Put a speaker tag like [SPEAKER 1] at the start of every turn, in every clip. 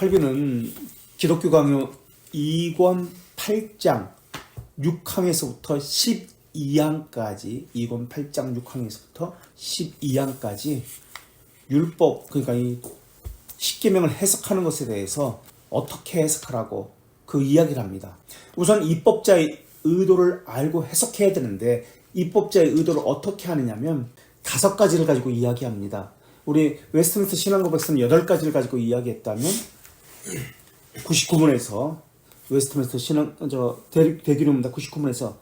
[SPEAKER 1] 칼빈은 기독교 강요 2권 8장 6항에서부터 12항까지 2권 8장 6항에서부터 12항까지 율법, 그러니까 이 십계명을 해석하는 것에 대해서 어떻게 해석하라고 그 이야기를 합니다. 우선 입법자의 의도를 알고 해석해야 되는데 입법자의 의도를 어떻게 하느냐면 5가지를 가지고 이야기합니다. 우리 웨스트민스터 신앙고백서는 8가지를 가지고 이야기했다면 99문에서 웨스트민스터 대규론문답 99문에서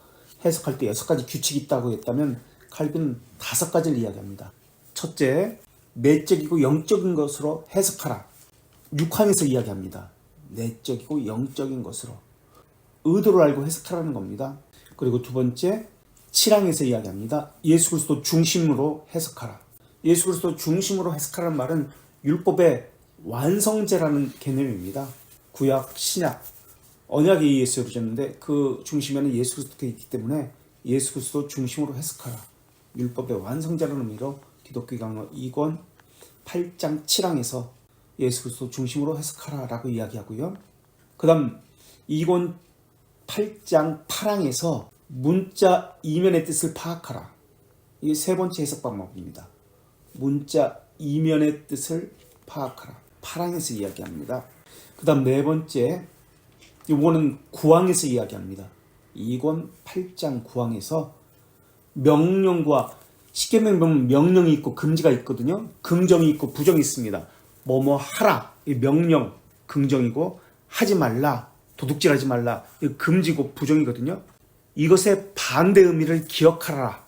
[SPEAKER 1] 해석할 때 6가지 규칙이 있다고 했다면 칼빈은 5가지를 이야기합니다. 첫째, 내적이고 영적인 것으로 해석하라. 6항에서 이야기합니다. 내적이고 영적인 것으로 의도를 알고 해석하라는 겁니다. 그리고 두 번째, 7항에서 이야기합니다. 예수 그리스도 중심으로 해석하라. 예수 그리스도 중심으로 해석하라는 말은 율법의 완성제라는 개념입니다. 구약, 신약, 언약이 예수로 졌는데 그 중심에는 예수 그리스도가 있기 때문에 예수 그리스도 중심으로 해석하라. 율법의 완성자라는 의미로 기독교 강로 2권 8장 7항에서 예수 그리스도 중심으로 해석하라 라고 이야기하고요. 그 다음 2권 8장 8항에서 문자 이면의 뜻을 파악하라. 이게 세 번째 해석 방법입니다. 문자 이면의 뜻을 파악하라. 8항에서 이야기합니다. 그 다음 네 번째, 이거는 9항에서 이야기합니다. 2권 8장 9항에서 명령과 십계명 보면 명령이 있고 금지가 있거든요. 긍정이 있고 부정이 있습니다. 뭐뭐 하라, 이 명령 긍정이고 하지 말라, 도둑질하지 말라, 이 금지고 부정이거든요. 이것의 반대 의미를 기억하라.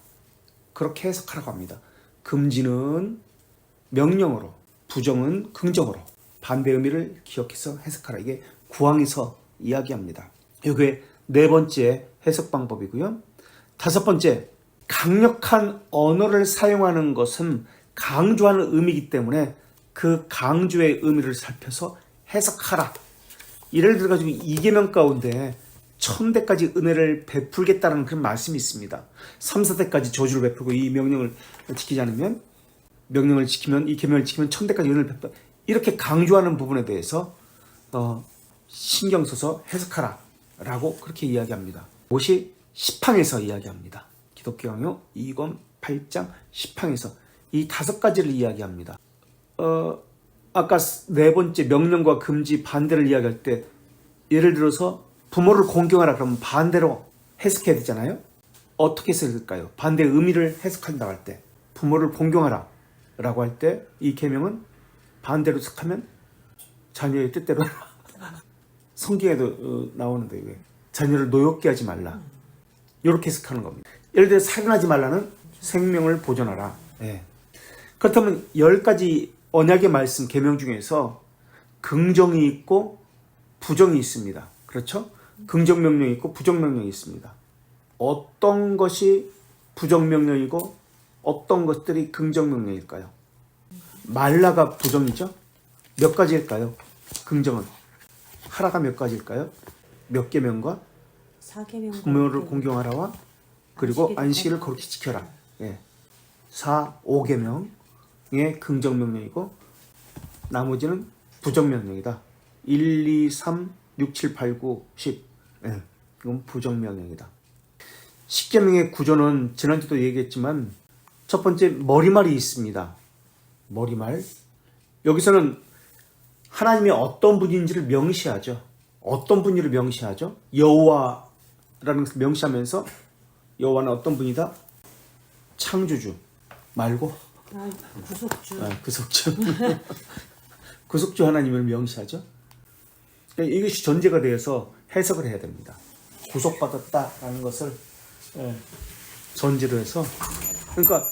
[SPEAKER 1] 그렇게 해석하라고 합니다. 금지는 명령으로, 부정은 긍정으로 반대 의미를 기억해서 해석하라. 이게 9항에서 이야기합니다. 이게 네 번째 해석 방법이고요. 다섯 번째, 강력한 언어를 사용하는 것은 강조하는 의미이기 때문에 그 강조의 의미를 살펴서 해석하라. 예를 들어가지고 이계명 가운데 1000대까지 은혜를 베풀겠다는 그런 말씀이 있습니다. 3, 4대까지 저주를 베풀고 이 명령을 지키지 않으면, 명령을 지키면, 이 계명을 지키면 1000대까지 은혜를 베풀, 이렇게 강조하는 부분에 대해서 신경 써서 해석하라 라고 그렇게 이야기합니다. 그것이 10항에서 이야기합니다. 기독교 강요 2권 8장 10항에서 이 5가지를 이야기합니다. 아까 네 번째 명령과 금지 반대를 이야기할 때 예를 들어서 부모를 공경하라 그러면 반대로 해석해야 되잖아요. 어떻게 해석할까요? 반대 의미를 해석한다고 할 때 부모를 공경하라 라고 할 때 이 계명은 반대로 해석하면 자녀의 뜻대로 성경에도 나오는데 왜 자녀를 노엽게 하지 말라 이렇게 해석하는 겁니다. 예를 들어 살인하지 말라는 생명을 보존하라. 예. 그렇다면 10가지 언약의 말씀 계명 중에서 긍정이 있고 부정이 있습니다. 그렇죠? 긍정 명령이 있고 부정 명령이 있습니다. 어떤 것이 부정 명령이고 어떤 것들이 긍정 명령일까요? 말라가 부정이죠? 몇 가지일까요? 긍정은 하라가 몇 가지일까요? 몇 계명과
[SPEAKER 2] 4계명
[SPEAKER 1] 부모를 공경하라와 그리고 안식일을 거룩히 지켜라. 예. 4, 5계명의 긍정 명령이고 나머지는 부정 명령이다. 1, 2, 3, 6, 7, 8, 9, 10. 예. 이건 부정 명령이다. 십계명의 구조는 지난주도 얘기했지만 첫 번째 머리말이 있습니다. 머리말. 여기서는 하나님이 어떤 분인지를 명시하죠. 어떤 분인지를 명시하죠. 여호와라는 것을 명시하면서 여호와는 어떤 분이다? 창조주 말고
[SPEAKER 2] 구속주.
[SPEAKER 1] 구속주. 구속주 하나님을 명시하죠. 그러니까 이것이 전제가 되어서 해석을 해야 됩니다. 구속받았다라는 것을 전제로 해서, 그러니까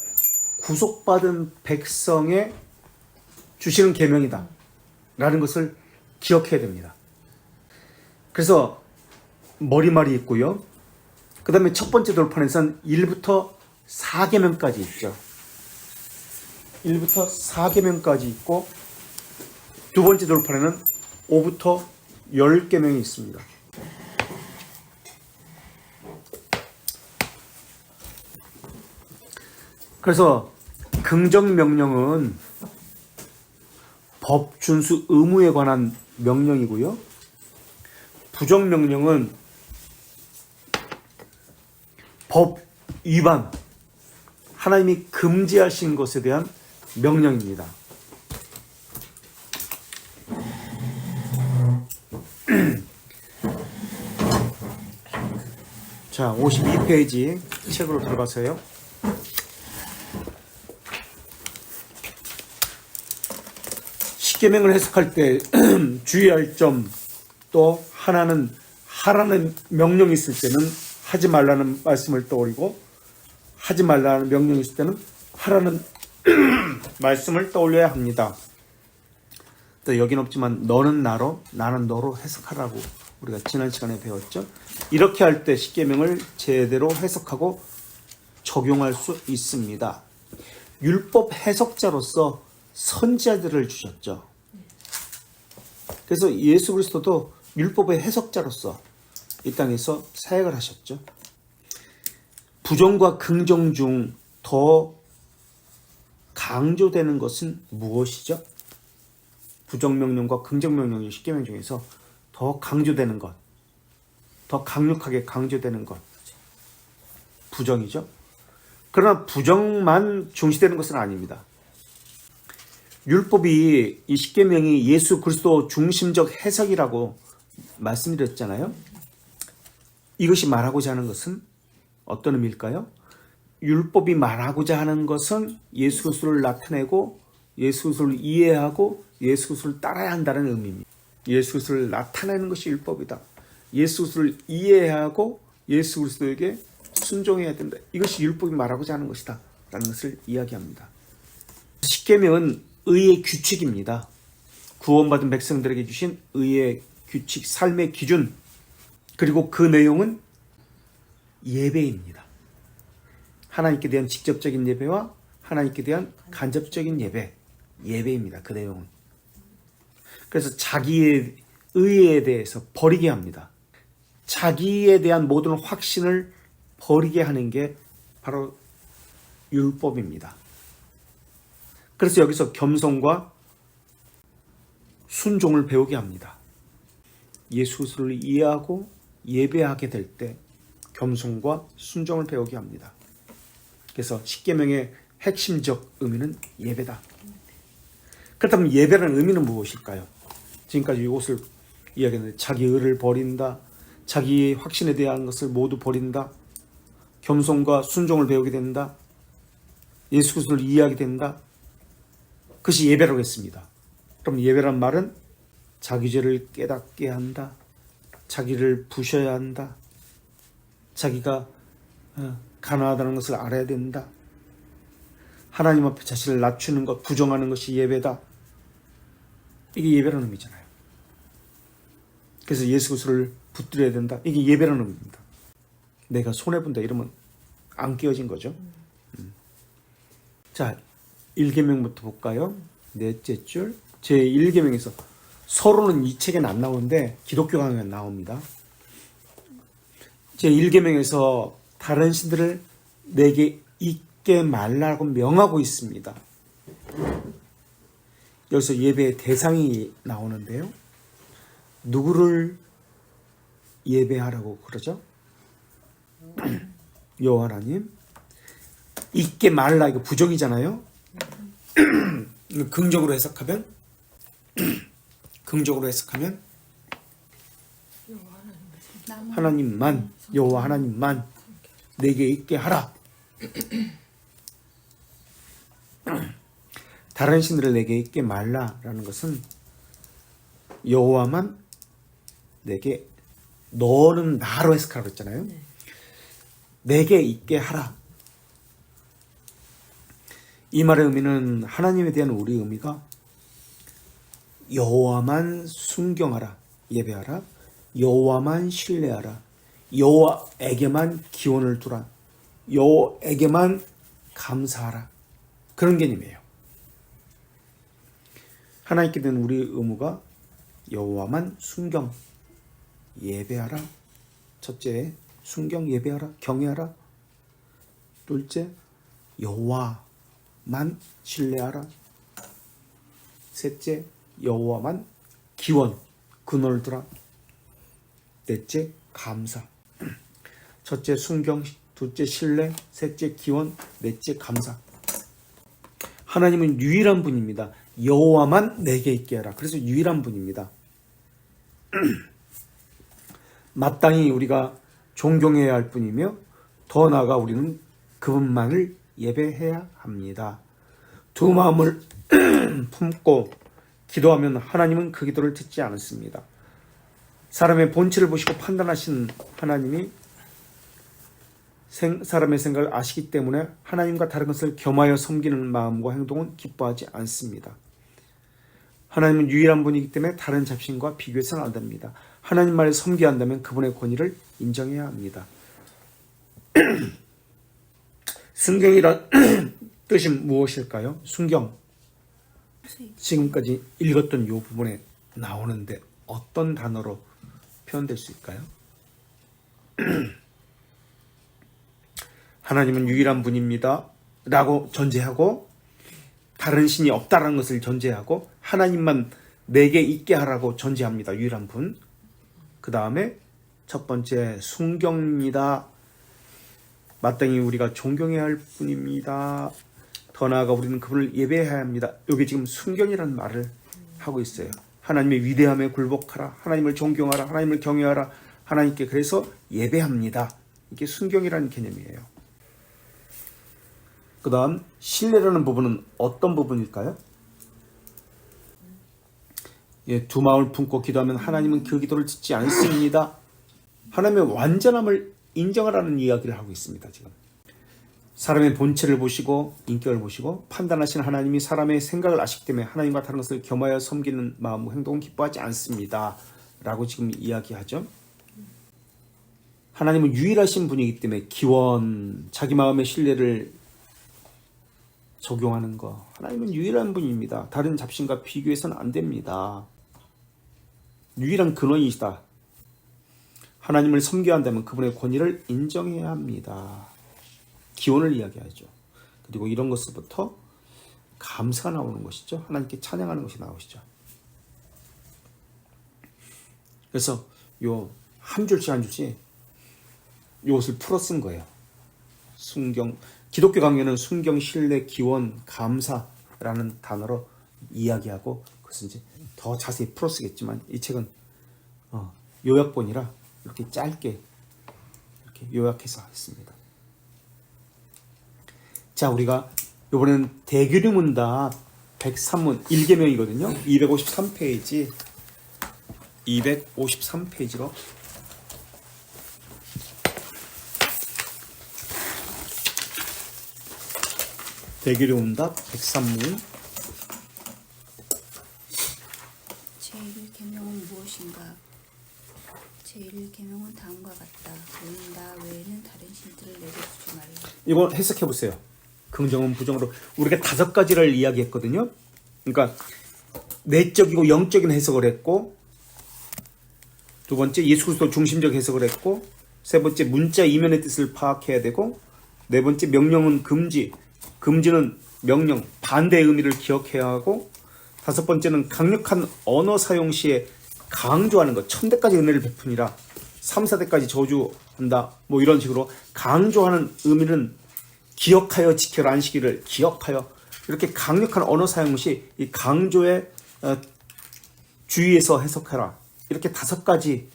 [SPEAKER 1] 구속받은 백성에 주시는 계명이다 라는 것을 기억해야 됩니다. 그래서 머리말이 있고요. 그 다음에 첫 번째 돌판에서는 1부터 4계명까지 있죠. 1부터 4계명까지 있고 두 번째 돌판에는 5부터 10계명이 있습니다. 그래서 긍정 명령은 법 준수 의무에 관한 명령이고요. 부정명령은 법 위반, 하나님이 금지하신 것에 대한 명령입니다. 자, 52페이지 책으로 들어가세요. 십계명을 해석할 때 주의할 점, 또 하나는 하라는 명령이 있을 때는 하지 말라는 말씀을 떠올리고, 하지 말라는 명령이 있을 때는 하라는 말씀을 떠올려야 합니다. 또 여긴 없지만 너는 나로, 나는 너로 해석하라고 우리가 지난 시간에 배웠죠. 이렇게 할 때 십계명을 제대로 해석하고 적용할 수 있습니다. 율법 해석자로서 선지자들을 주셨죠. 그래서 예수 그리스도도 율법의 해석자로서 이 땅에서 사역을 하셨죠. 부정과 긍정 중 더 강조되는 것은 무엇이죠? 부정명령과 긍정명령이 십계명 중에서 더 강조되는 것, 더 강력하게 강조되는 것, 부정이죠. 그러나 부정만 중시되는 것은 아닙니다. 율법이, 이 십계명이 예수 그리스도 중심적 해석이라고 말씀드렸잖아요. 이것이 말하고자 하는 것은 어떤 의미일까요? 율법이 말하고자 하는 것은 예수 그리스도를 나타내고 예수 그리스도를 이해하고 예수 그리스도를 따라야 한다는 의미입니다. 예수 그리스도를 나타내는 것이 율법이다. 예수 그리스도를 이해하고 예수 그리스도에게 순종해야 된다. 이것이 율법이 말하고자 하는 것이다 라는 것을 이야기합니다. 십계명은 의의 규칙입니다. 구원받은 백성들에게 주신 의의 규칙, 삶의 기준, 그리고 그 내용은 예배입니다. 하나님께 대한 직접적인 예배와 하나님께 대한 간접적인 예배입니다. 그 내용은. 그래서 자기의 의에 대해서 버리게 합니다. 자기에 대한 모든 확신을 버리게 하는 게 바로 율법입니다. 그래서 여기서 겸손과 순종을 배우게 합니다. 예수 그리스도를 이해하고 예배하게 될 때 겸손과 순종을 배우게 합니다. 그래서 십계명의 핵심적 의미는 예배다. 그렇다면 예배라는 의미는 무엇일까요? 지금까지 이것을 이야기했는데, 자기 의를 버린다, 자기 확신에 대한 것을 모두 버린다, 겸손과 순종을 배우게 된다, 예수 그리스도를 이해하게 된다. 그것이 예배라고 했습니다. 그럼 예배란 말은 자기 죄를 깨닫게 한다, 자기를 부셔야 한다, 자기가 가난하다는 것을 알아야 된다, 하나님 앞에 자신을 낮추는 것, 부정하는 것이 예배다. 이게 예배라는 의미잖아요. 그래서 예수 그리스도를 붙들어야 된다. 이게 예배라는 의미입니다. 내가 손해본다 이러면 안 끼워진 거죠. 자, 1계명부터 볼까요? 넷째 줄. 제1계명에서 서로는 이 책에는 안 나오는데 기독교 강의에 나옵니다. 제1계명에서 다른 신들을 내게 잊게 말라고 명하고 있습니다. 여기서 예배의 대상이 나오는데요. 누구를 예배하라고 그러죠? 여호와 하나님. 잊게 말라, 이거 부정이잖아요. 긍정으로 해석하면 하나님만, 여호와 하나님만 내게 있게 하라. 다른 신들을 내게 있게 말라라는 것은 여호와만 내게, 너는 나로 해석하라고 했잖아요. 내게 있게 하라. 이 말의 의미는, 하나님에 대한 우리 의미가 여호와만 순경하라, 예배하라, 여호와만 신뢰하라, 여호와에게만 기원을 두라, 여호와에게만 감사하라, 그런 개념이에요. 하나님께 대한 우리 의무가 여호와만 순경, 예배하라. 첫째, 순경, 예배하라, 경외하라. 둘째, 여호와만 신뢰하라. 셋째, 여호와만 기원, 근원을 두라. 넷째, 감사. 첫째, 순경. 둘째, 신뢰. 셋째, 기원. 넷째, 감사. 하나님은 유일한 분입니다. 여호와만 내게 있게 하라. 그래서 유일한 분입니다. 마땅히 우리가 존경해야 할 뿐이며 더 나아가 우리는 그분만을 예배해야 합니다. 두 마음을 품고 기도하면 하나님은 그 기도를 듣지 않습니다. 사람의 본질을 보시고 판단하시는 하나님이 사람의 생각을 아시기 때문에 하나님과 다른 것을 겸하여 섬기는 마음과 행동은 기뻐하지 않습니다. 하나님은 유일한 분이기 때문에 다른 잡신과 비교해서는 안 됩니다. 하나님만을 섬겨야 한다면 그분의 권위를 인정해야 합니다. 순경이란 뜻이 무엇일까요? 순경. 지금까지 읽었던 이 부분에 나오는데 어떤 단어로 표현될 수 있을까요? 하나님은 유일한 분입니다 라고 전제하고 다른 신이 없다라는 것을 전제하고 하나님만 내게 있게 하라고 전제합니다. 유일한 분. 그 다음에 첫 번째 순경입니다. 마땅히 우리가 존경해야 할 분입니다. 더 나아가 우리는 그분을 예배해야 합니다. 여기 지금 순경이라는 말을 하고 있어요. 하나님의 위대함에 굴복하라. 하나님을 존경하라. 하나님을 경외하라. 하나님께 그래서 예배합니다. 이게 순경이라는 개념이에요. 그 다음 신뢰라는 부분은 어떤 부분일까요? 예, 두 마음을 품고 기도하면 하나님은 그 기도를 듣지 않습니다. 하나님의 완전함을 인정하라는 이야기를 하고 있습니다. 지금 사람의 본체를 보시고 인격을 보시고 판단하시는 하나님이 사람의 생각을 아시기 때문에 하나님과 다른 것을 겸하여 섬기는 마음과 행동은 기뻐하지 않습니다 라고 지금 이야기하죠. 하나님은 유일하신 분이기 때문에 기원, 자기 마음의 신뢰를 적용하는 거. 하나님은 유일한 분입니다. 다른 잡신과 비교해서는 안 됩니다. 유일한 근원이시다. 하나님을 섬겨야 한다면 그분의 권위를 인정해야 합니다. 기원을 이야기하죠. 그리고 이런 것부터 감사가 나오는 것이죠. 하나님께 찬양하는 것이 나오시죠. 그래서 요 한 줄씩 한 줄씩 이것을 풀어 쓴 거예요. 순경, 기독교 강요는 순경, 신뢰, 기원, 감사라는 단어로 이야기하고 그것은 이제 더 자세히 풀어 쓰겠지만 이 책은 요약본이라 이렇게 짧게 이렇게 요약해서 했습니다. 자, 우리가 이번에는 대규리문답 103문 1계명이거든요. 253페이지로 대규리문답 103문
[SPEAKER 3] 제1계명은 무엇인가? 제1계명은 다음과 같다. 너는 나 외에는 다른 신들을 내게 두지 말라.
[SPEAKER 1] 이거 해석해 보세요. 긍정은 부정으로 우리가 5가지를 이야기했거든요. 그러니까 내적이고 영적인 해석을 했고, 두 번째 예수 그리스도 중심적 해석을 했고, 세 번째 문자 이면의 뜻을 파악해야 되고, 네 번째 명령은 금지, 금지는 명령, 반대의 의미를 기억해야 하고, 다섯 번째는 강력한 언어 사용 시에 강조하는 것, 1000대까지 은혜를 베푸니라, 3, 4대까지 저주한다, 뭐 이런 식으로 강조하는 의미는 기억하여 지켜라, 안식일을 기억하여, 이렇게 강력한 언어 사용 시 이 강조에 주의해서 해석해라, 이렇게 5가지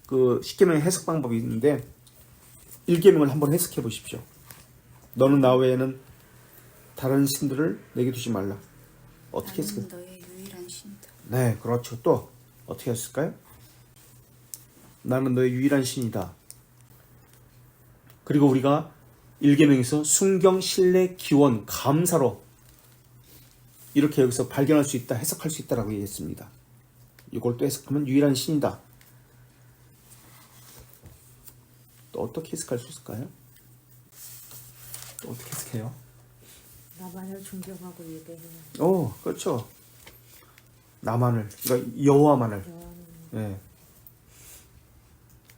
[SPEAKER 1] 그 10계명의 해석 방법이 있는데 1계명을 한번 해석해 보십시오. 너는 나 외에는 다른 신들을 내게 두지 말라. 어떻게 했을까요?
[SPEAKER 3] 나는 너의 유일한 신이다.
[SPEAKER 1] 네, 그렇죠. 또 어떻게 했을까요? 나는 너의 유일한 신이다. 그리고 우리가 1계명에서 순경, 신뢰, 기원, 감사로 이렇게 여기서 발견할 수 있다, 해석할 수 있다라고 얘기했습니다. 이걸 또 해석하면 유일한 신이다. 또 어떻게 해석할 수 있을까요? 또 어떻게 해석해요?
[SPEAKER 2] 나만을 존경하고 예배해.
[SPEAKER 1] 그렇죠. 나만을, 그러니까 여호와만을. 예.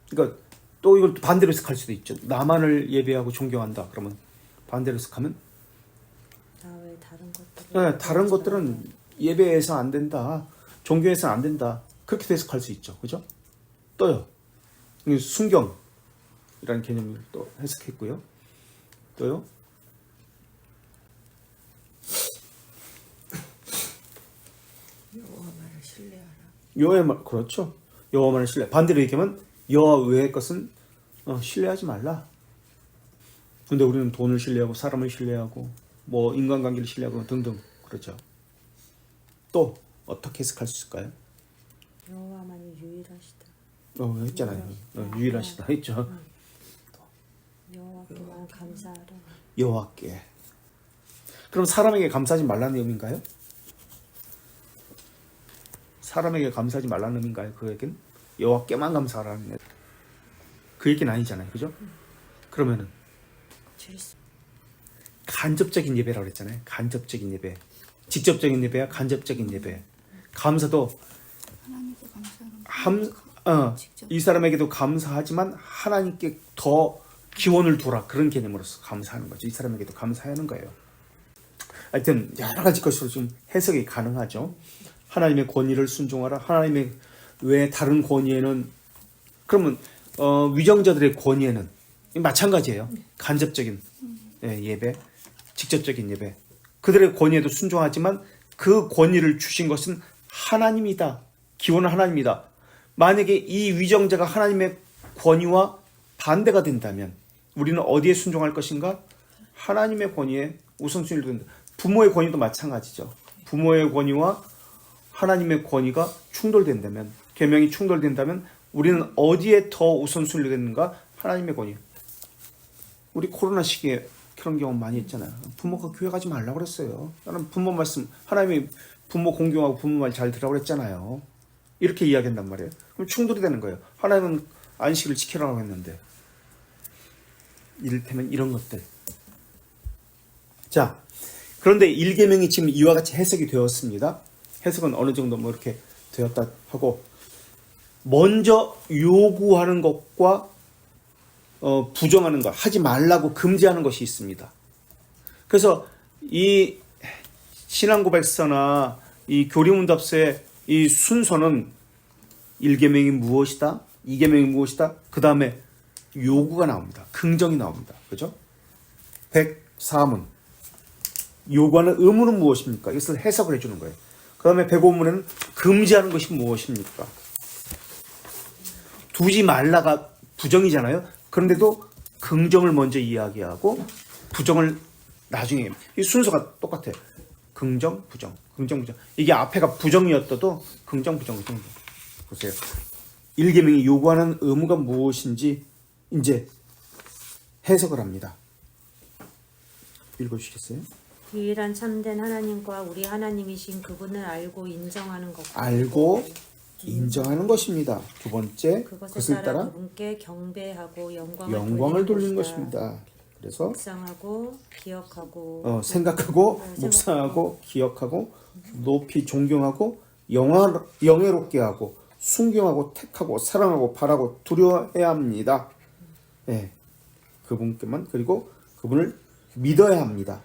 [SPEAKER 1] 그러니까 또 이걸 반대로 해석할 수도 있죠. 나만을 예배하고 존경한다. 그러면 반대로 해석하면
[SPEAKER 2] 나 외 다른 것들.
[SPEAKER 1] 다른 것들은 예배해서 안 된다. 존경해서 안 된다. 그렇게도 해석할 수 있죠. 그죠? 또요. 이 순경이라는 개념을 또 해석했고요. 또요.
[SPEAKER 2] 여호와만을 신뢰하라.
[SPEAKER 1] 여호와의 말, 그렇죠. 여호와만을 신뢰. 반대로 얘기하면 여호와 외의 것은 신뢰하지 말라. 근데 우리는 돈을 신뢰하고 사람을 신뢰하고 뭐 인간관계를 신뢰하고 등등 그렇죠. 또 어떻게 해석할 수 있을까요?
[SPEAKER 2] 여호와만이 유일하시다.
[SPEAKER 1] 했잖아요. 유일하시다 했죠.
[SPEAKER 2] 여호와께만 감사하라.
[SPEAKER 1] 여호와께. 그럼 사람에게 감사하지 말라는 의미인가요? 사람에게 감사하지 말라는 의미인가요? 그 얘기는 여호와께만 감사하라는 그 얘기는 아니잖아요. 그죠? 그러면은
[SPEAKER 2] 질서.
[SPEAKER 1] 간접적인 예배라고 그랬잖아요. 간접적인 예배. 직접적인 예배야 간접적인 예배. 감사도
[SPEAKER 3] 하나님께 감사하는
[SPEAKER 1] 이 사람에게도 감사하지만 하나님께 더 기원을 두라. 그런 개념으로서 감사하는 거죠. 이 사람에게도 감사하는 거예요. 하여튼 여러 가지 것으로 좀 해석이 가능하죠. 하나님의 권위를 순종하라. 하나님의 외 다른 권위에는 그러면 위정자들의 권위에는 마찬가지예요. 간접적인 예배, 직접적인 예배. 그들의 권위에도 순종하지만 그 권위를 주신 것은 하나님이다. 기원은 하나님이다. 만약에 이 위정자가 하나님의 권위와 반대가 된다면 우리는 어디에 순종할 것인가? 하나님의 권위에 우선순위를 둔다. 부모의 권위도 마찬가지죠. 부모의 권위와 하나님의 권위가 충돌된다면, 계명이 충돌된다면 우리는 어디에 더 우선순위를 뒀는가? 하나님의 권위. 우리 코로나 시기에 그런 경우 많이 있잖아요. 부모가 교회 가지 말라고 그랬어요. 나는 부모 말씀, 하나님이 부모 공경하고 부모 말 잘 들으라고 그랬잖아요. 이렇게 이야기한단 말이에요. 그럼 충돌이 되는 거예요. 하나님은 안식을 지키라고 했는데. 이를테면 이런 것들. 자, 그런데 1계명이 지금 이와 같이 해석이 되었습니다. 해석은 어느 정도 뭐 이렇게 되었다 하고, 먼저 요구하는 것과 부정하는 것, 하지 말라고 금지하는 것이 있습니다. 그래서 이 신앙고백서나 이 교리문답서의 이 순서는 1계명이 무엇이다, 2계명이 무엇이다, 그 다음에 요구가 나옵니다. 긍정이 나옵니다. 그죠? 104문 요구하는 의무는 무엇입니까? 이것을 해석을 해주는 거예요. 그 다음에 105문에는 금지하는 것이 무엇입니까? 두지 말라가 부정이잖아요. 그런데도 긍정을 먼저 이야기하고 부정을 나중에, 이 순서가 똑같아요. 긍정, 부정, 긍정, 부정. 이게 앞에가 부정이었어도 긍정, 부정, 긍정. 보세요. 1계명이 요구하는 의무가 무엇인지 이제 해석을 합니다. 읽어주시겠어요?
[SPEAKER 2] 유일한 참된 하나님과 우리 하나님이신 그분을 알고 인정하는 것.
[SPEAKER 1] 알고 인정하는 것입니다. 두 번째,
[SPEAKER 2] 그것을 따라 그분께 경배하고
[SPEAKER 1] 영광을 돌리는 것입니다. 그래서
[SPEAKER 2] 묵상하고 기억하고
[SPEAKER 1] 생각하고 묵상하고 기억하고 높이 존경하고 영예롭게 하고 순경하고 택하고 사랑하고 바라고 두려워해야 합니다. 네, 그분께만, 그리고 그분을 믿어야 합니다.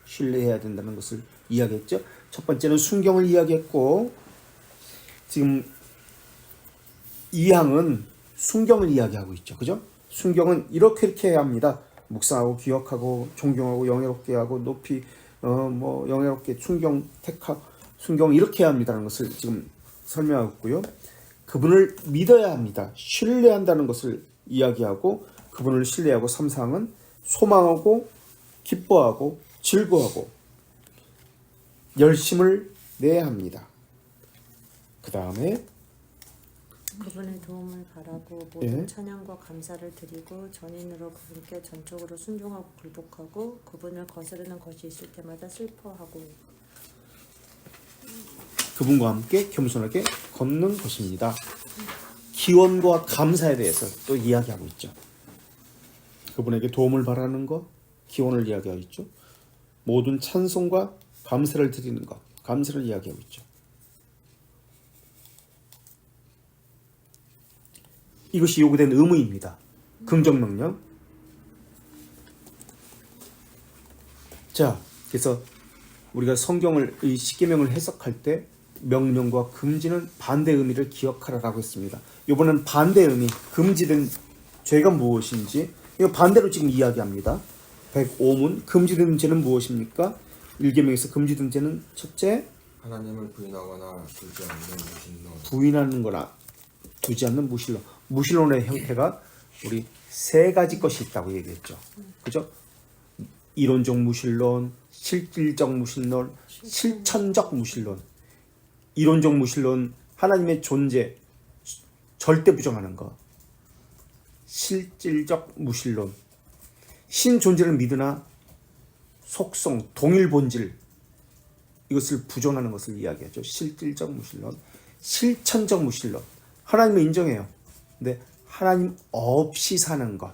[SPEAKER 1] 신뢰해야 된다는 것을 이야기했죠. 첫 번째는 순경을 이야기했고, 지금 2항은 순경을 이야기하고 있죠. 그죠? 순경은 이렇게 해야 합니다. 묵상하고 기억하고 존경하고 영예롭게 하고 높이 영예롭게 순경 택하고 순경 이렇게 해야 합니다라는 것을 지금 설명하고 있고요. 그분을 믿어야 합니다. 신뢰한다는 것을 이야기하고, 그분을 신뢰하고 3상은 소망하고 기뻐하고 즐거워하고 열심을 내야 합니다. 그 다음에
[SPEAKER 2] 그분의 도움을 바라고 모든 찬양과 감사를 드리고 전인으로 그분께 전적으로 순종하고 굴복하고 그분을 거스르는 것이 있을 때마다 슬퍼하고
[SPEAKER 1] 그분과 함께 겸손하게 걷는 것입니다. 기원과 감사에 대해서 또 이야기하고 있죠. 그분에게 도움을 바라는 것, 기원을 이야기하고 있죠. 모든 찬송과 감사를 드리는 것, 감사를 이야기하고 있죠. 이것이 요구된 의무입니다. 긍정명령. 자, 그래서 우리가 성경을, 이 십계명을 해석할 때 명령과 금지는 반대 의미를 기억하라라고 했습니다. 이번엔 반대 의미, 금지된 죄가 무엇인지 이거 반대로 지금 이야기합니다. 105문 금지된 죄는 무엇입니까? 1계명에서 금지된 죄는 첫째,
[SPEAKER 4] 하나님을 부인하거나 두지 않는 무신론.
[SPEAKER 1] 부인하는 거나 두지 않는 무신론. 무신론의 형태가 우리 세 가지 것이 있다고 얘기했죠. 그죠? 이론적 무신론, 실질적 무신론, 실천적 무신론. 이론적 무신론, 하나님의 존재 절대 부정하는 거. 실질적 무신론, 신 존재를 믿으나 속성, 동일 본질 이것을 부정하는 것을 이야기하죠. 실질적 무신론. 실천적 무신론, 하나님을 인정해요. 근데 하나님 없이 사는 것.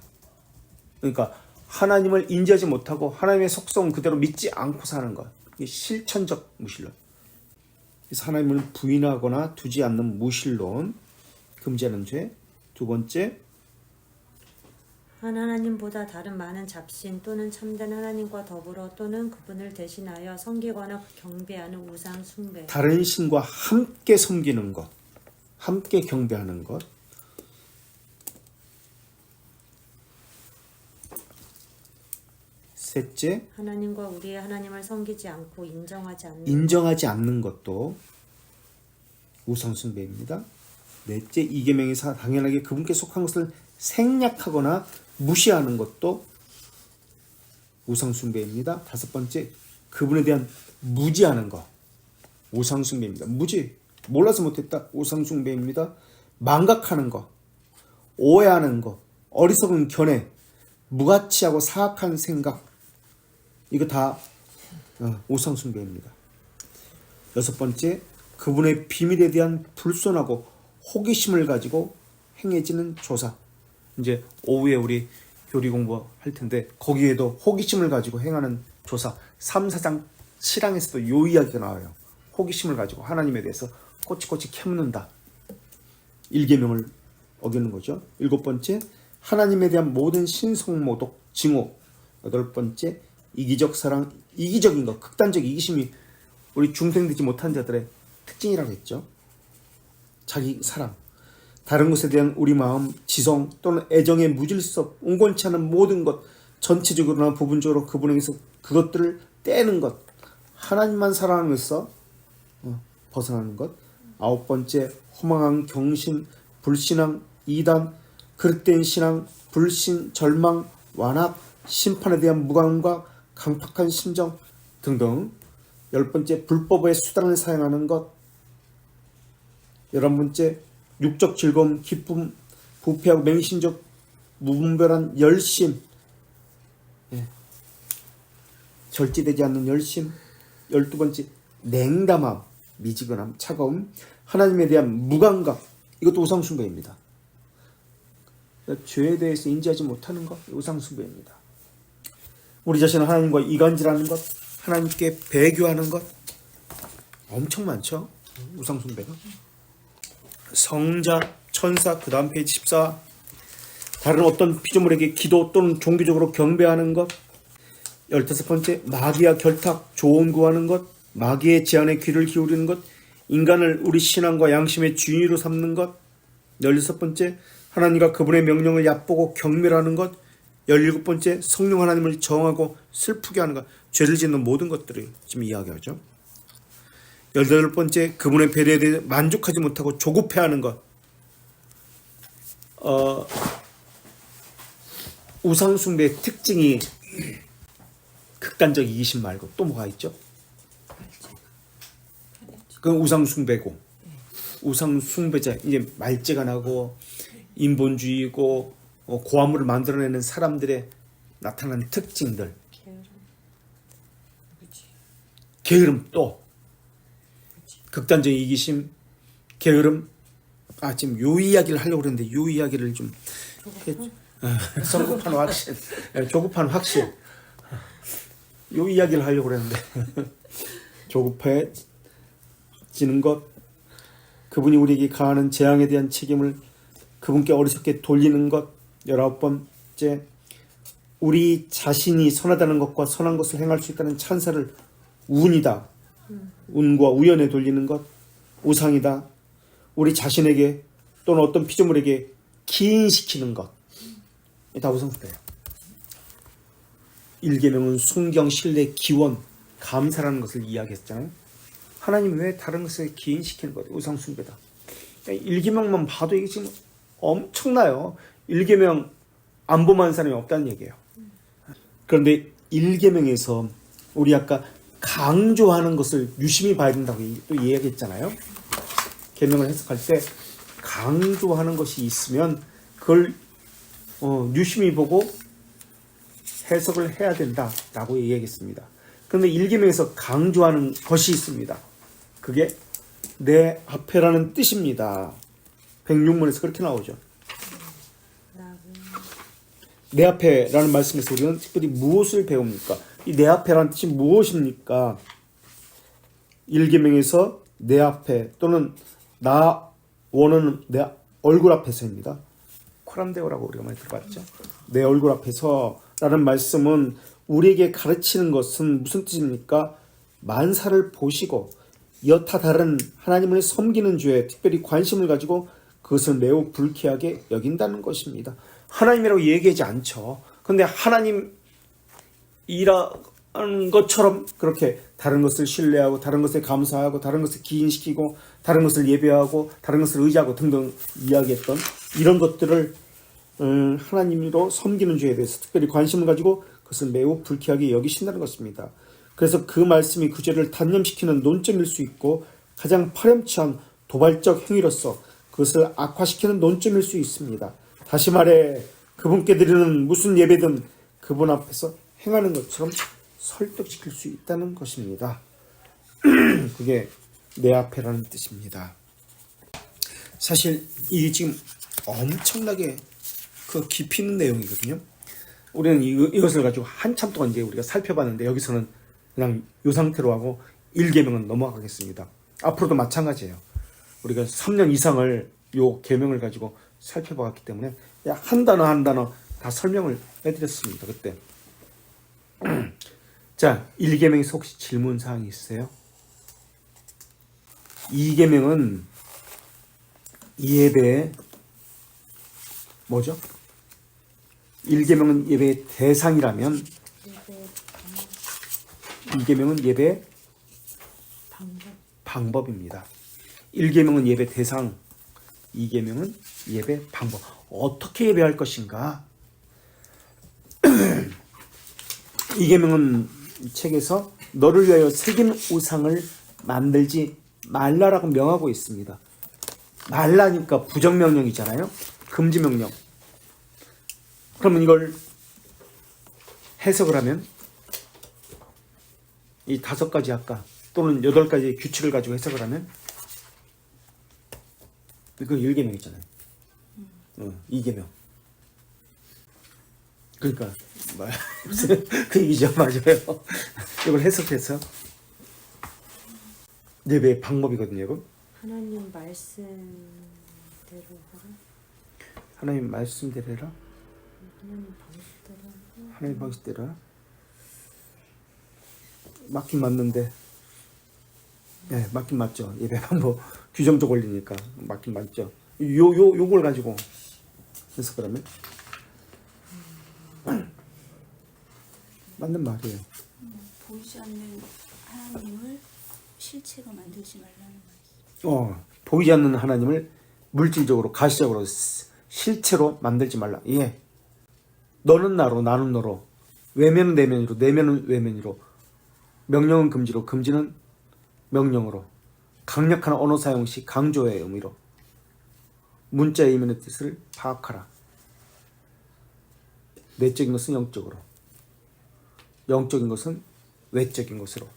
[SPEAKER 1] 그러니까 하나님을 인지하지 못하고 하나님의 속성 그대로 믿지 않고 사는 것. 이게 실천적 무신론. 그래서 하나님을 부인하거나 두지 않는 무신론, 금지하는 죄. 두 번째,
[SPEAKER 2] 하나님보다 다른 많은 잡신 또는 참된 하나님과 더불어 또는 그분을 대신하여 섬기거나 경배하는 우상 숭배.
[SPEAKER 1] 다른 신과 함께 섬기는 것, 함께 경배하는 것. 셋째,
[SPEAKER 2] 하나님과 우리의 하나님을 섬기지 않고
[SPEAKER 1] 인정하지 않는 것도 우상 숭배입니다. 넷째, 이계명에서 당연하게 그분께 속한 것을 생략하거나 무시하는 것도 우상 숭배입니다. 다섯 번째, 그분에 대한 무지하는 것, 우상 숭배입니다. 무지, 몰라서 못했다, 우상 숭배입니다. 망각하는 것, 오해하는 것, 어리석은 견해, 무가치하고 사악한 생각, 이거 다 우상 숭배입니다. 여섯 번째, 그분의 비밀에 대한 불손하고 호기심을 가지고 행해지는 조사. 이제 오후에 우리 교리 공부할 텐데 거기에도 호기심을 가지고 행하는 조사. 3, 4장 7항에서도 요 이야기가 나와요. 호기심을 가지고 하나님에 대해서 꼬치꼬치 캐묻는다. 1계명을 어기는 거죠. 일곱 번째, 하나님에 대한 모든 신성모독, 증오. 여덟 번째, 이기적 사랑, 이기적인 것, 극단적 이기심이 우리 중생되지 못한 자들의 특징이라고 했죠. 자기 사랑, 다른 것에 대한 우리 마음, 지성 또는 애정의 무질서, 온건치 않은 모든 것, 전체적으로나 부분적으로 그분에게서 그것들을 떼는 것, 하나님만 사랑하면서 벗어나는 것. 아홉 번째, 허망한 경신, 불신앙, 이단, 그릇된 신앙, 불신, 절망, 완악, 심판에 대한 무감과 강팍한 심정 등등. 열 번째, 불법의 수단을 사용하는 것. 11번째, 육적 즐거움, 기쁨, 부패하고 맹신적 무분별한 열심, 절제되지 않는 열심. 12번째, 냉담함, 미지근함, 차가움, 하나님에 대한 무감각, 이것도 우상숭배입니다. 죄에 대해서 인지하지 못하는 것, 우상숭배입니다. 우리 자신을 하나님과 이간질하는 것, 하나님께 배교하는 것, 엄청 많죠. 우상숭배가. 성자, 천사, 그 다음 페이지 14. 다른 어떤 피조물에게 기도 또는 종교적으로 경배하는 것. 15번째, 마귀와 결탁, 조언 구하는 것, 마귀의 제안에 귀를 기울이는 것, 인간을 우리 신앙과 양심의 주인으로 삼는 것. 16번째, 하나님과 그분의 명령을 얕보고 경멸하는 것. 17번째, 성령 하나님을 정하고 슬프게 하는 것. 죄를 짓는 모든 것들을 지금 이야기하죠. 18번째, 그분의 배려에 대해 만족하지 못하고 조급해하는 것. 우상숭배의 특징이 극단적 이기심 말고 또 뭐가 있죠? 그건 우상숭배고, 우상숭배자, 이제 말재가 나고 인본주의고 고아물을 만들어내는 사람들의 나타나는 특징들. 게으름, 또 극단적 이기심, 게으름. 지금 요 이야기를 하려고 그랬는데 요 이야기를 좀 성급한 확신, 조급한 확신, 요 이야기를 하려고 그랬는데 조급해지는 것, 그분이 우리에게 가하는 재앙에 대한 책임을 그분께 어리석게 돌리는 것. 19번째, 우리 자신이 선하다는 것과 선한 것을 행할 수 있다는 찬사를 운이다, 운과 우연에 돌리는 것. 우상이다. 우리 자신에게 또는 어떤 피조물에게 기인시키는 것. 다 우상숭배예요. 1계명은 순경, 신뢰, 기원, 감사라는 것을 이야기했잖아요. 하나님 왜 다른 것에 기인시키는 것? 우상숭배다. 1계명만 봐도 이게 지금 엄청나요. 1계명 안 범하는 사람이 없다는 얘기예요. 그런데 1계명에서 우리 아까 강조하는 것을 유심히 봐야 된다고 또 이야기했잖아요. 계명을 해석할 때 강조하는 것이 있으면 그걸 유심히 보고 해석을 해야 된다라고 이야기했습니다. 그런데 1계명에서 강조하는 것이 있습니다. 그게 내 앞에라는 뜻입니다. 106문에서 그렇게 나오죠. 내 앞에라는 말씀에서 우리는 특별히 무엇을 배웁니까? 이 내 앞에라는 뜻이 무엇입니까? 1계명에서 내 앞에 또는 나 원하는 내 얼굴 앞에서입니다. 코란데오라고 우리가 많이 들어봤죠. 내 얼굴 앞에서 라는 말씀은 우리에게 가르치는 것은 무슨 뜻입니까? 만사를 보시고 여타 다른 하나님을 섬기는 죄에 특별히 관심을 가지고 그것을 매우 불쾌하게 여긴다는 것입니다. 하나님이라고 얘기하지 않죠. 근데 하나님이라는 것처럼 그렇게 다른 것을 신뢰하고 다른 것에 감사하고 다른 것을 기인시키고 다른 것을 예배하고 다른 것을 의지하고 등등 이야기했던 이런 것들을 하나님으로 섬기는 죄에 대해서 특별히 관심을 가지고 그것을 매우 불쾌하게 여기신다는 것입니다. 그래서 그 말씀이 그 죄를 단념시키는 논점일 수 있고 가장 파렴치한 도발적 행위로서 그것을 악화시키는 논점일 수 있습니다. 다시 말해 그분께 드리는 무슨 예배든 그분 앞에서 행하는 것처럼 설득시킬 수 있다는 것입니다. 그게 내 앞에라는 뜻입니다. 사실 이게 지금 엄청나게 그 깊이 있는 내용이거든요. 우리는 이것을 가지고 한참 동안 이제 우리가 살펴봤는데 여기서는 그냥 이 상태로 하고 1계명은 넘어가겠습니다. 앞으로도 마찬가지예요. 우리가 3년 이상을 요 계명을 가지고 살펴봤기 때문에 한 단어 한 단어 다 설명을 해드렸습니다. 그때. 자, 1계명에서 혹시 질문사항이 있어요? 2계명은 예배 뭐죠? 1계명은 예배의 대상이라면 2계명은 예배의 방법입니다. 1계명은 예배 대상, 2계명은 예배 방법. 어떻게 예배할 것인가? 2계명은 책에서 너를 위하여 새긴 우상을 만들지 말라라고 명하고 있습니다. 말라니까 부정명령이잖아요. 금지명령. 그러면 이걸 해석을 하면 이 5가지 아까 또는 8가지의 규칙을 가지고 해석을 하면 이거 1계명이잖아요. 2계명. 그러니까 그 얘기죠. 맞아요. 이걸 해석해서 예배의 방법이거든요. 이거.
[SPEAKER 2] 하나님 말씀대로 하라.
[SPEAKER 1] 하나님 말씀대로 해라.
[SPEAKER 2] 하나님 방식대로 하라.
[SPEAKER 1] 하나님 방식대로 해라. 맞긴 맞는데 네, 맞긴 맞죠. 예배 방법 규정적 원리니까 맞긴 맞죠. 요걸 가지고 해석을 하면 맞는 말이에요.
[SPEAKER 3] 보이지 않는 하나님을 실체로 만들지 말라는 말씀.
[SPEAKER 1] 보이지 않는 하나님을 물질적으로 가시적으로 실체로 만들지 말라. 예. 너는 나로 나는 너로 외면은 내면으로 내면은 외면으로 명령은 금지로 금지는 명령으로 강력한 언어 사용 시 강조의 의미로 문자의 이면의 뜻을 파악하라. 내적인 것은 영적으로 영적인 것은 외적인 것으로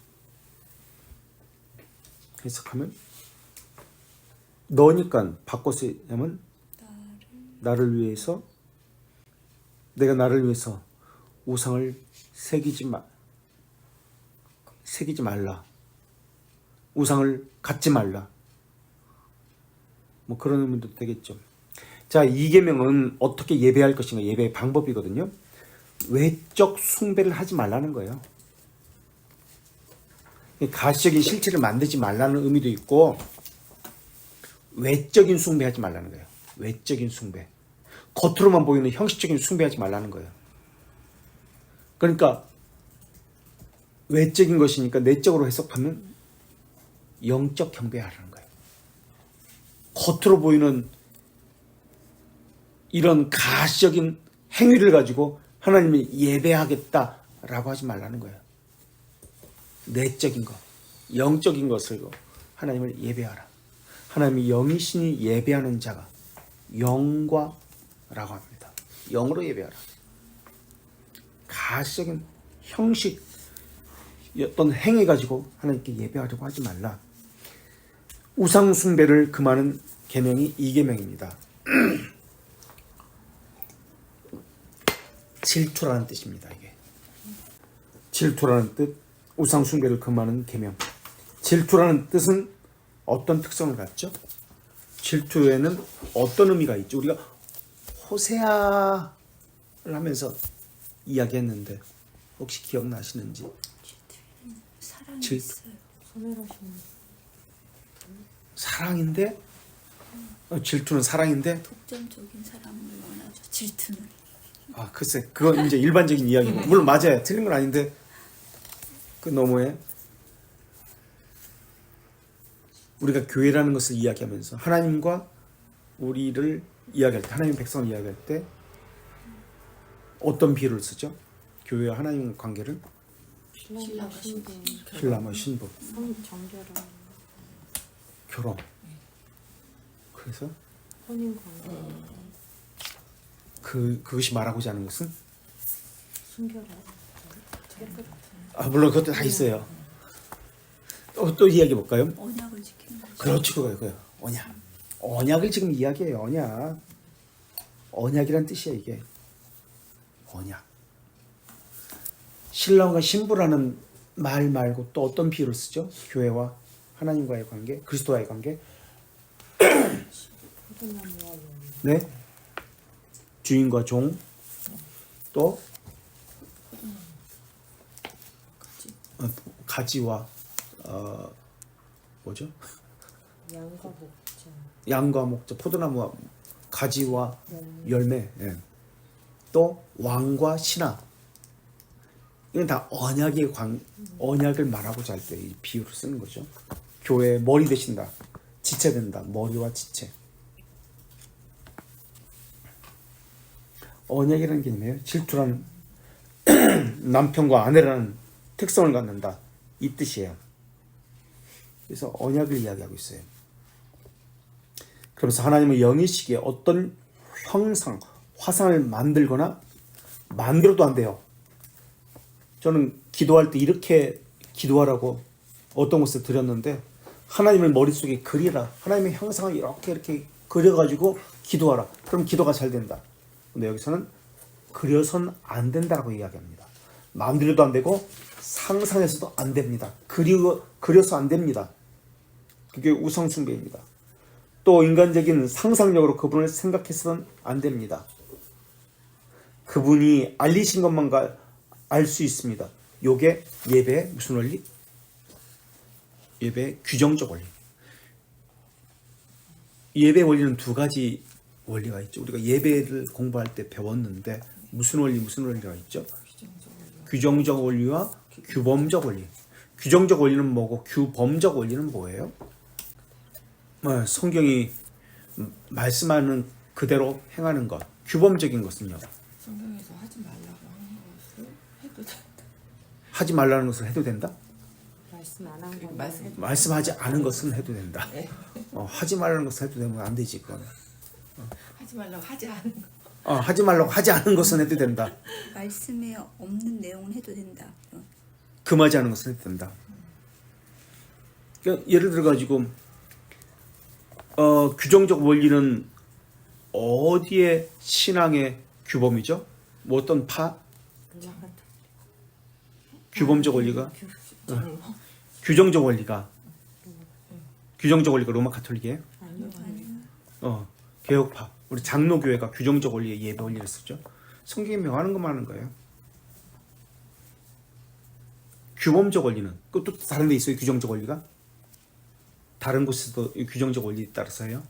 [SPEAKER 1] 해석하면 너니까 바꿔서 하면 나를 위해서 내가 나를 위해서 우상을 새기지 말라. 우상을 갖지 말라. 뭐 그런 의미도 되겠죠. 자, 2계명은 어떻게 예배할 것인가 예배의 방법이거든요. 외적 숭배를 하지 말라는 거예요. 가시적인 실체를 만들지 말라는 의미도 있고 외적인 숭배하지 말라는 거예요. 외적인 숭배. 겉으로만 보이는 형식적인 숭배하지 말라는 거예요. 그러니까 외적인 것이니까 내적으로 해석하면 영적 경배하라는 거예요. 겉으로 보이는 이런 가시적인 행위를 가지고 하나님을 예배하겠다라고 하지 말라는 거예요. 내적인 것, 영적인 것을 하나님을 예배하라. 하나님이 영이시니 예배하는 자가 영과라고 합니다. 영으로 예배하라. 가시적인 형식 어떤 행위 가지고 하나님께 예배하려고 하지 말라. 우상 숭배를 금하는 계명이 이 계명입니다. 질투라는 뜻입니다. 이게 질투라는 뜻, 우상 숭배를 금하는 계명. 질투라는 뜻은 어떤 특성을 갖죠? 질투에는 어떤 의미가 있죠? 우리가 호세아를 하면서 이야기했는데 혹시 기억나시는지?
[SPEAKER 3] 사랑이
[SPEAKER 1] 질-
[SPEAKER 3] 있어요.
[SPEAKER 2] 소멸하시는
[SPEAKER 1] 사랑인데 질투는 사랑인데
[SPEAKER 3] 독점적인 사랑을 원하죠. 질투는.
[SPEAKER 1] 글쎄 그건 이제 일반적인 이야기고 물론 맞아요. 틀린 건 아닌데 그 너머에 우리가 교회라는 것을 이야기하면서 하나님과 우리를 이야기할 때 하나님 백성을 이야기할 때 어떤 비유를 쓰죠? 교회와 하나님의 관계를
[SPEAKER 2] 신랑과 신부,
[SPEAKER 1] 신랑과 신부,
[SPEAKER 2] 정결한
[SPEAKER 1] 결혼. 그래서
[SPEAKER 2] 혼인 관계,
[SPEAKER 1] 그것이 말하고자 하는 것은
[SPEAKER 2] 순결한
[SPEAKER 1] 물론 그것도 다 있어요. 또 이야기해 볼까요?
[SPEAKER 3] 언약을 지키는 거죠.
[SPEAKER 1] 그렇지 그거예요. 언약. 언약을 지금 이야기해요. 언약. 언약이란 뜻이야 이게. 언약. 신랑과 신부라는 말 말고 또 어떤 비유를 쓰죠? 교회와 하나님과의 관계, 그리스도와의 관계.
[SPEAKER 2] 포도나무와 연
[SPEAKER 1] 네. 주인과 종. 또 가지와 뭐죠?
[SPEAKER 2] 양과 목자
[SPEAKER 1] 양과 목자, 포도나무와 가지와 열매. 예. 또 왕과 신하. 이건 다 언약을 말하고자 할 때 이 비유를 쓰는 거죠. 교회의 머리 되신다. 지체 된다. 머리와 지체. 언약이라는 개념이에요. 질투라는 남편과 아내라는 특성을 갖는다. 이 뜻이에요. 그래서 언약을 이야기하고 있어요. 그러면서 하나님은 영이시기에 어떤 형상, 화상을 만들거나 만들어도 안 돼요. 저는 기도할 때 이렇게 기도하라고 어떤 곳에 드렸는데 하나님을 머릿속에 그리라. 하나님의 형상을 이렇게 그려가지고 기도하라. 그럼 기도가 잘 된다. 근데 여기서는 그려선 안 된다고 이야기합니다. 마음대로도 안 되고 상상해서도 안 됩니다. 그려서 안 됩니다. 그게 우상숭배입니다. 또 인간적인 상상력으로 그분을 생각해서는 안 됩니다. 그분이 알리신 것만 알 수 있습니다. 요게 예배의 무슨 원리? 예배의 규정적 원리. 예배 원리는 두 가지 원리가 있죠. 우리가 예배를 공부할 때 배웠는데 무슨 원리가 있죠? 규정적 원리와 규범적 원리. 규정적 원리는 뭐고 규범적 원리는 뭐예요? 성경이 말씀하는 그대로 행하는 것. 규범적인 것은요.
[SPEAKER 5] 성경에서 하지 말라고 하는 것을 해도 된다.
[SPEAKER 1] 하지 말라는 것을 해도 된다?
[SPEAKER 2] 말씀 안 한 건
[SPEAKER 5] 말씀-
[SPEAKER 1] 말씀하지 않은 것은 해도 된다. 하지 말라는 것을 해도 되면 안 되지 그건.
[SPEAKER 5] 하지 말라고 하지 않은 거.
[SPEAKER 1] 하지 말라고 하지 않은 것은 해도 된다.
[SPEAKER 3] 말씀에 없는 내용은 해도 된다.
[SPEAKER 1] 금하지 않은 것은 해도 된다. 그러니까 예를 들어 가지고 규정적 원리는 어디에 신앙의 규범이죠? 뭐 어떤
[SPEAKER 2] 로마 같은
[SPEAKER 1] 규범적 원리가 규정적 원리가 로마 가톨릭이에요?
[SPEAKER 2] 아니요.
[SPEAKER 1] 개혁파 우리 장로교회가 규정적 원리의 예배 원리를 쓰죠. 성경이 명하는 것만 하는 거예요. 규범적 원리는 그것도 다른 데 있어요. 규정적 원리가 다른 곳에서도 이 규정적 원리에 따라서요?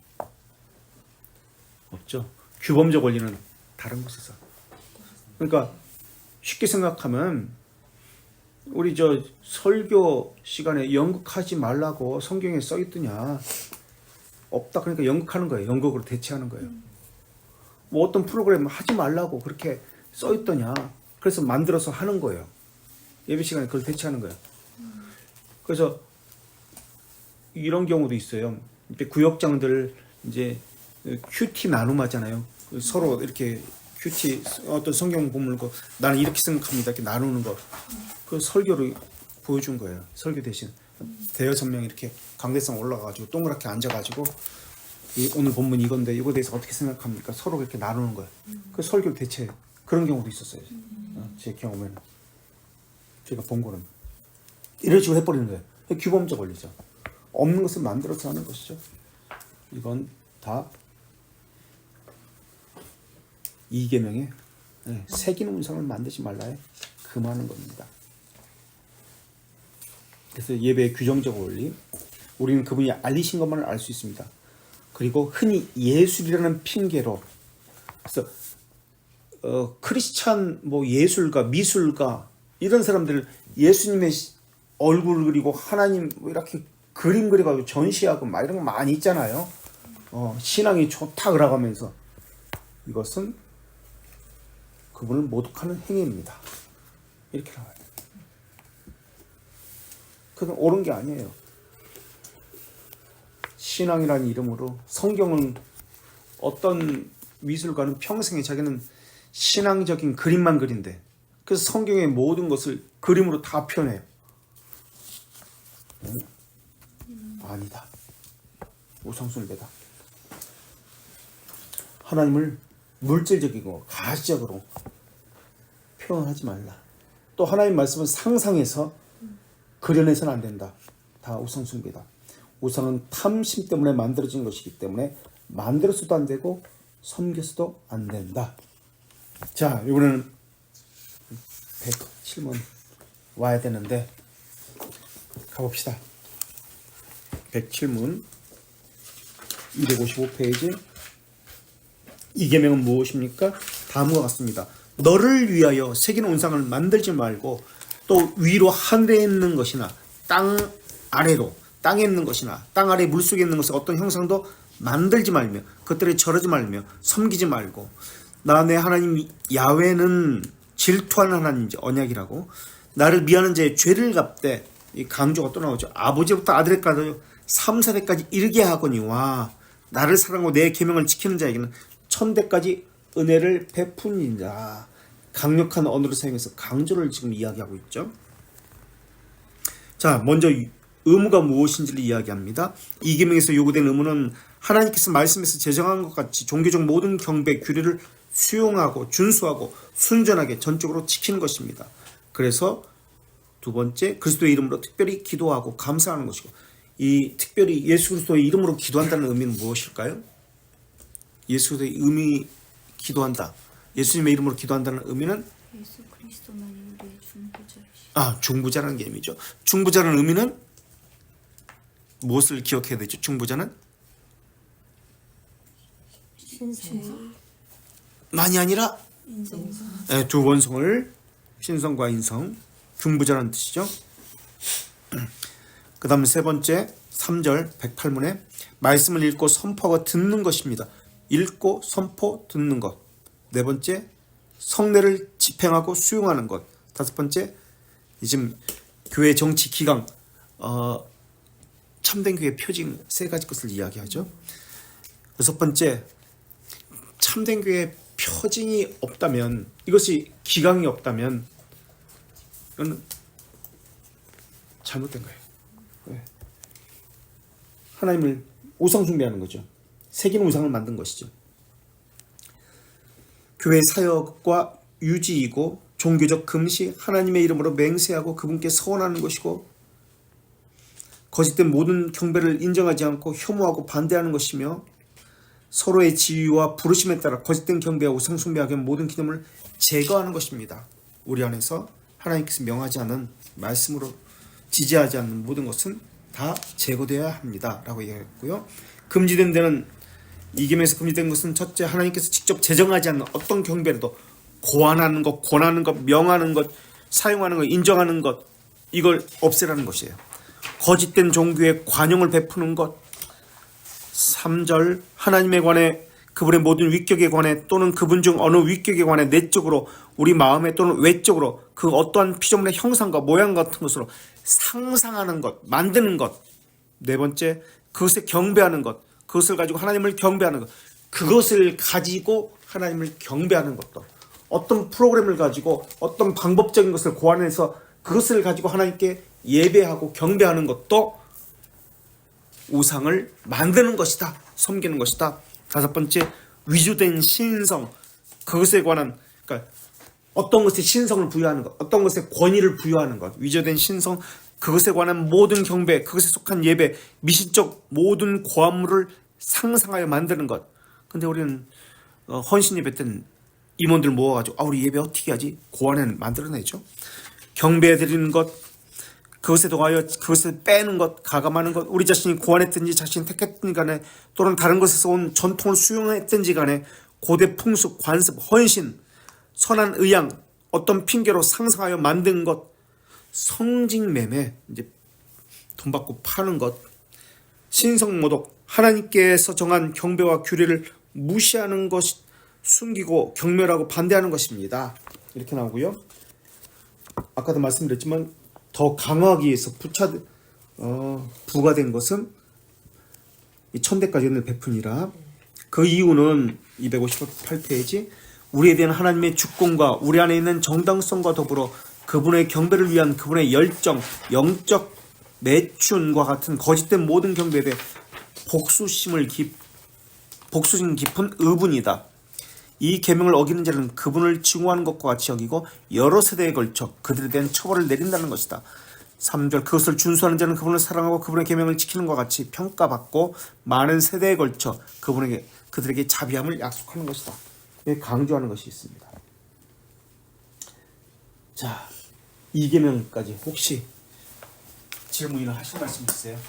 [SPEAKER 1] 없죠. 규범적 원리는 다른 곳에서. 그러니까 쉽게 생각하면 우리 저 설교 시간에 연극하지 말라고 성경에 써 있더냐? 없다. 그러니까 연극하는 거예요. 연극으로 대체하는 거예요. 뭐 어떤 프로그램 하지 말라고 그렇게 써 있더냐? 그래서 만들어서 하는 거예요. 예배 시간에 그걸 대체하는 거예요. 그래서 이런 경우도 있어요. 이제 구역장들 이제 큐티 나눔하잖아요. 서로 이렇게 큐티 어떤 성경 본문을 나는 이렇게 생각합니다. 이렇게 나누는 거. 그 설교를 보여준 거예요. 설교 대신 대여섯 명 이렇게 강대상 올라가가지고 동그랗게 앉아가지고 오늘 본문 이건데 이거에 대해서 어떻게 생각합니까? 서로 이렇게 나누는 거예요. 그 설교 대체 그런 경우도 있었어요. 제 경험에는 제가 본 거는 이런 식으로 해버리는 거예요. 규범적 원리죠. 없는 것을 만들어서 하는 것이죠. 이건 다 이계명에 새기는 운상을 만들지 말라에 금하는 겁니다. 그래서 예배의 규정적 원리, 우리는 그분이 알리신 것만을 알 수 있습니다. 그리고 흔히 예술이라는 핑계로, 그래서 크리스찬 뭐 예술가, 미술가 이런 사람들 예수님의 얼굴 그리고 하나님 이렇게 그림 그려가지고 전시하고 막 이런 거 많이 있잖아요. 신앙이 좋다 그러가면서 이것은 그분을 모독하는 행위입니다. 이렇게 나와요. 그건 옳은 게 아니에요. 신앙이라는 이름으로 성경은 어떤 미술가는 평생에 자기는 신앙적인 그림만 그린대. 그래서 성경의 모든 것을 그림으로 다 표현해요. 아니다. 우상숭배다. 하나님을 물질적이고 가시적으로 표현하지 말라. 또 하나님 말씀은 상상해서 그려내서는 안 된다. 다 우상숭배다. 우상은 탐심 때문에 만들어진 것이기 때문에 만들어서도 안 되고 섬겨서도 안 된다. 자, 이번에는 107문 와야 되는데 가봅시다. 107문 255페이지. 이 계명은 무엇입니까? 다음과 같습니다. 너를 위하여 새기는 운상을 만들지 말고 또 위로 하늘에 있는 것이나 땅 아래로 땅에 있는 것이나 땅 아래 물속에 있는 것을 어떤 형상도 만들지 말며 그것들에 절하지 말며 섬기지 말고 나 내 하나님 야훼는 질투하는 하나님이지 언약이라고 나를 미하는 자의 죄를 갚되 이 강조가 또 나오죠. 아버지부터 아들에까지 3, 4대까지 이르게 하거니와 나를 사랑하고 내 계명을 지키는 자에게는 1000대까지 은혜를 베푸는 자. 강력한 언어를 사용해서 강조를 지금 이야기하고 있죠. 자, 먼저 의무가 무엇인지를 이야기합니다. 이 계명에서 요구된 의무는 하나님께서 말씀에서 제정한 것 같이 종교적 모든 경배 규례를 수용하고 준수하고 순전하게 전적으로 지키는 것입니다. 그래서 두 번째, 그리스도의 이름으로 특별히 기도하고 감사하는 것이고, 이 특별히 예수 그리스도의 이름으로 기도한다는 의미는 무엇일까요? 예수 그리스도의 의미 기도한다. 예수님의 이름으로 기도한다는 의미는
[SPEAKER 3] 예수 그리스도만이 우리의 중보자이시오.
[SPEAKER 1] 중보자라는 게 의미죠. 중보자라는 의미는 무엇을 기억해야 되죠? 중보자는
[SPEAKER 2] 신성.
[SPEAKER 1] 만이 아니라 네, 두 원성을 신성과 인성, 중보자라는 뜻이죠. 그 다음 세 번째 3절 108문에 말씀을 읽고 선포하고 듣는 것입니다. 읽고 선포 듣는 것. 네 번째 성례를 집행하고 수용하는 것. 다섯 번째 지금 교회 정치 기강 참된 교회 표징 세 가지 것을 이야기하죠. 여섯 번째 참된 교회 표징이 없다면 이것이 기강이 없다면 이건 잘못된 거예요. 네. 하나님을 우상 숭배하는 거죠. 새긴 우상을 만든 것이죠. 교회 사역과 유지이고 종교적 금시 하나님의 이름으로 맹세하고 그분께 서원하는 것이고 거짓된 모든 경배를 인정하지 않고 혐오하고 반대하는 것이며 서로의 지위와 부르심에 따라 거짓된 경배와 우상 숭배하기 위한 모든 기념을 제거하는 것입니다. 우리 안에서 하나님께서 명하지 않은 말씀으로 지지하지 않는 모든 것은 다 제거되어야 합니다 라고 얘기했고요. 금지된 데는 이 계명에서 금지된 것은 첫째, 하나님께서 직접 제정하지 않는 어떤 경배라도 고안하는 것, 권하는 것, 명하는 것, 사용하는 것, 인정하는 것, 이걸 없애라는 것이에요. 거짓된 종교에 관용을 베푸는 것. 3절, 하나님에 관해, 그분의 모든 위격에 관해 또는 그분 중 어느 위격에 관해 내적으로 우리 마음에 또는 외적으로 그 어떠한 피조물의 형상과 모양 같은 것으로 상상하는 것, 만드는 것. 네 번째, 그것에 경배하는 것, 그것을 가지고 하나님을 경배하는 것, 그것을 가지고 하나님을 경배하는 것도, 어떤 프로그램을 가지고 어떤 방법적인 것을 고안해서 그것을 가지고 하나님께 예배하고 경배하는 것도 우상을 만드는 것이다, 섬기는 것이다. 다섯 번째, 위조된 신성, 그것에 관한, 그러니까 어떤 것에 신성을 부여하는 것, 어떤 것에 권위를 부여하는 것, 위조된 신성, 그것에 관한 모든 경배, 그것에 속한 예배, 미신적 모든 고안물을 상상하여 만드는 것. 근데 우리는 헌신 예배 때는 임원들 모아가지고 우리 예배 어떻게 하지? 고안을 만들어내죠. 경배 드리는 것, 그것에 더하여 그것을 빼는 것, 가감하는 것, 우리 자신이 고안했든지 자신이 택했든지 간에 또는 다른 것에서 온 전통을 수용했든지 간에 고대 풍습, 관습, 헌신, 선한 의향, 어떤 핑계로 상상하여 만든 것, 성직매매, 이제 돈 받고 파는 것, 신성모독, 하나님께서 정한 경배와 규례를 무시하는 것이 숨기고 경멸하고 반대하는 것입니다. 이렇게 나오고요. 아까도 말씀드렸지만 더 강화하기 위해서 부과된 것은 이 1000대까지 은혜를 베푸니라. 그 이유는 258페이지, 우리에 대한 하나님의 주권과 우리 안에 있는 정당성과 더불어 그분의 경배를 위한 그분의 열정, 영적 매춘과 같은 거짓된 모든 경배에 대해 복수심 깊은 의분이다. 이 계명을 어기는 자는 그분을 증오하는 것과 같이 여기고 여러 세대에 걸쳐 그들에 대한 처벌을 내린다는 것이다. 3절, 그것을 준수하는 자는 그분을 사랑하고 그분의 계명을 지키는 것과 같이 평가받고 많은 세대에 걸쳐 그들에게 자비함을 약속하는 것이다. 강조하는 것이 있습니다. 자, 이 계명까지 혹시 질문이나 하실 말씀 있으세요?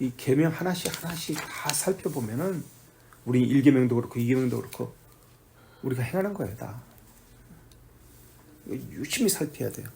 [SPEAKER 1] 이 계명 하나씩 다 살펴보면은 우리 1계명도 그렇고 2계명도 그렇고 우리가 행하는 거예요, 다. 유심히 살펴야 돼요.